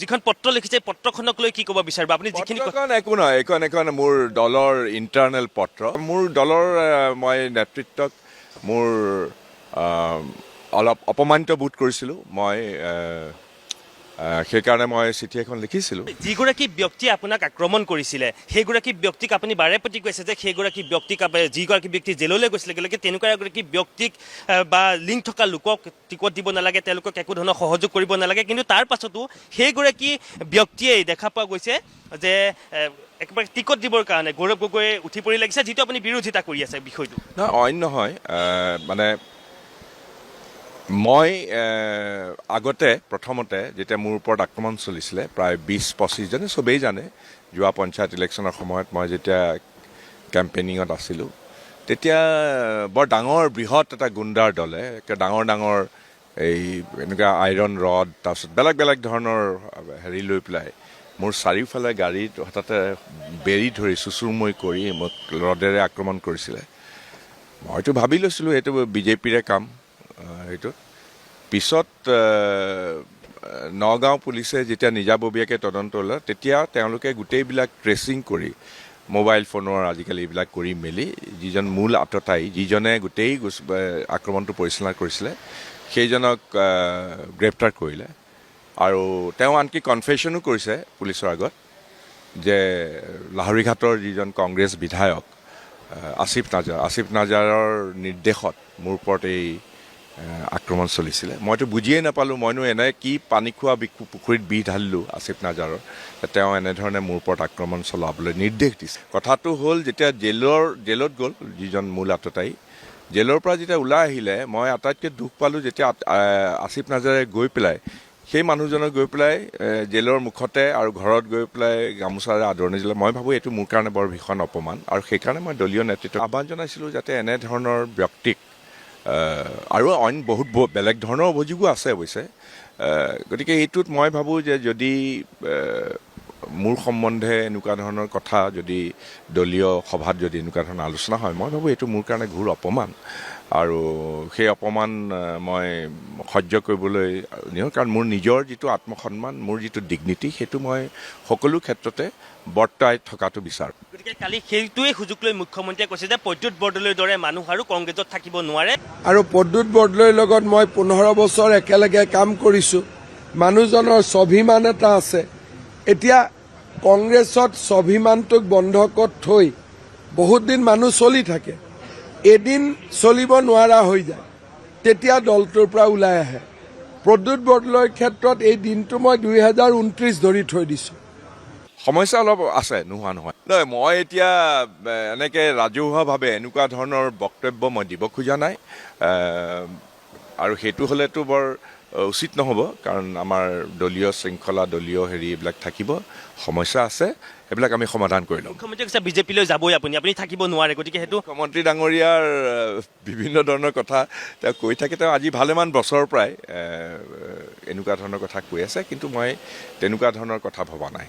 যিখন পত্ৰ লিখিছে পত্ৰখনক লৈ কি ক'ব বিচাৰিব আপুনি যিখিনি একো নহয় এখন মোৰ দলৰ ইণ্টাৰনেল পত্ৰ মোৰ দলৰ মই নেতৃত্বক মোৰ অলপ অপমানিত বোধ কৰিছিলোঁ মই সেইকাৰণে মই চিঠি এখন লিখিছিলোঁ যিগৰাকী ব্যক্তিয়ে আপোনাক আক্ৰমণ কৰিছিলে সেইগৰাকী ব্যক্তিক আপুনি বাৰে প্ৰতি কৈছে যে সেইগৰাকী ব্যক্তিক যিগৰাকী ব্যক্তি জেললৈ গৈছিলে গতিকে তেনেকুৱা এগৰাকী ব্যক্তিক বা লিংক থকা লোকক টিকট দিব নালাগে তেওঁলোকক একো ধৰণৰ সহযোগ কৰিব নালাগে কিন্তু তাৰ পাছতো সেইগৰাকী ব্যক্তিয়েই দেখা পোৱা গৈছে যে একেবাৰে টিকট দিবৰ কাৰণে গৌৰৱ গগৈ উঠি পৰি লাগিছে যিটো আপুনি বিৰোধিতা কৰি আছে বিষয়টো অইন নহয় মানে মই আগতে প্ৰথমতে যেতিয়া মোৰ ওপৰত আক্ৰমণ চলিছিলে প্ৰায় 20-25জনে চবেই জানে যোৱা পঞ্চায়ত ইলেকশ্যনৰ সময়ত মই যেতিয়া কেম্পেইনিঙত আছিলোঁ তেতিয়া বৰ ডাঙৰ বৃহৎ এটা গুণ্ডাৰ দলে ডাঙৰ এই এনেকুৱা আইৰণ ৰড তাৰপিছত বেলেগ ধৰণৰ হেৰি লৈ পেলাই মোৰ চাৰিওফালে গাড়ীত হঠাতে বেৰি ধৰি চুচুৰমৈ কৰি মোক ৰডেৰে আক্ৰমণ কৰিছিলে মইতো ভাবি লৈছিলোঁ এইটো বিজেপিৰে কাম সেইটো পিছত নগাঁও পুলিচে যেতিয়া নিজাববীয়াকৈ তদন্ত ল'লে তেতিয়া তেওঁলোকে গোটেইবিলাক ট্ৰেচিং কৰি মোবাইল ফোনৰ আজিকালি এইবিলাক কৰি মেলি যিজন মূল আততায়ী যিজনে গোটেই আক্ৰমণটো পৰিচালনা কৰিছিলে সেইজনক গ্ৰেপ্তাৰ কৰিলে আৰু তেওঁ আনকি কনফেশ্যনো কৰিছে পুলিচৰ আগত যে লাহৰীঘাটৰ যিজন কংগ্ৰেছ বিধায়ক আসিফ নাজাৰৰ নিৰ্দেশত মোৰ ওপৰত এই আক্ৰমণ চলিছিলে মইতো বুজিয়ে নাপালোঁ মইনো এনে কি পানী খোৱা পুখুৰীত বিহ ঢালিলোঁ আসিফ নাজাৰৰ তেওঁ এনেধৰণে মোৰ ওপৰত আক্ৰমণ চলাবলৈ নিৰ্দেশ দিছে কথাটো হ'ল যেতিয়া জেলত গ'ল যিজন মূল আততায়ী জেলৰ পৰা যেতিয়া ওলাই আহিলে মই আটাইতকৈ দুখ পালোঁ যেতিয়া আসিফ নাজাৰে গৈ পেলাই সেই মানুহজনক গৈ পেলাই জেলৰ মুখতে আৰু ঘৰত গৈ পেলাই গামোচাৰে আদৰণি দিলে মই ভাবোঁ এইটো মোৰ কাৰণে বৰ ভীষণ অপমান আৰু সেইকাৰণে মই দলীয় নেতৃত্বক আহ্বান জনাইছিলোঁ যাতে এনেধৰণৰ ব্যক্তিক আৰু অইন বহুত বেলেগ ধৰণৰ অভিযোগো আছে অৱশ্যে গতিকে এইটোত মই ভাবোঁ যে যদি মোৰ সম্বন্ধে এনেকুৱা ধৰণৰ কথা যদি দলীয় সভাত যদি এনেকুৱা ধৰণৰ আলোচনা হয় মই ভাবোঁ এইটো মোৰ কাৰণে ঘোৰ অপমান আৰু সেই অপমান মই সহ্য কৰিবলৈ নিওঁ কাৰণ মোৰ নিজৰ যিটো আত্মসন্মান মোৰ যিটো ডিগনিটি সেইটো মই সকলো ক্ষেত্ৰতে বৰ্তাই থকাটো বিচাৰোঁ গতিকে কালি সেইটোৱে সুযোগ লৈ মুখ্যমন্ত্ৰীয়ে কৈছে যে প্ৰদ্যুৎ বৰদলৈৰ দৰে মানুহ আৰু কংগ্ৰেছত থাকিব নোৱাৰে আৰু প্ৰদ্যুৎ বৰদলৈৰ লগত মই 15 বছৰ একেলগে কাম কৰিছোঁ মানুহজনৰ স্বাভিমান এটা আছে এতিয়া কংগ্ৰেছত স্বাভিমানটোক বন্ধকত থৈ বহুত দিন মানুহ চলি থাকে এদিন চলিব নোৱাৰা হৈ যায় তেতিয়া দলটোৰ পৰা ওলাই আহে প্ৰদ্যুৎ বৰদলৈৰ ক্ষেত্ৰত এই দিনটো মই 2029 ধৰি থৈ দিছোঁ সমস্যা অলপ আছে নোহোৱা নহয় মই এতিয়া এনেকৈ ৰাজহুৱাভাৱে এনেকুৱা ধৰণৰ বক্তব্য মই দিব খোজা নাই আৰু সেইটো হ'লেতো বৰ উচিত নহ'ব কাৰণ আমাৰ দলীয় শৃংখলা দলীয় হেৰি এইবিলাক থাকিব সমস্যা আছে সেইবিলাক আমি সমাধান কৰি ল'ম মুখ্যমন্ত্ৰীয়ে কৈছে বিজেপিলৈ যাবই আপুনি থাকিব নোৱাৰে গতিকে সেইটো মুখ্যমন্ত্ৰী ডাঙৰীয়াৰ বিভিন্ন ধৰণৰ কথা তেওঁ কৈ থাকে তেওঁ আজি ভালেমান বছৰৰ পৰাই এনেকুৱা ধৰণৰ কথা কৈ আছে কিন্তু মই তেনেকুৱা ধৰণৰ কথা ভবা নাই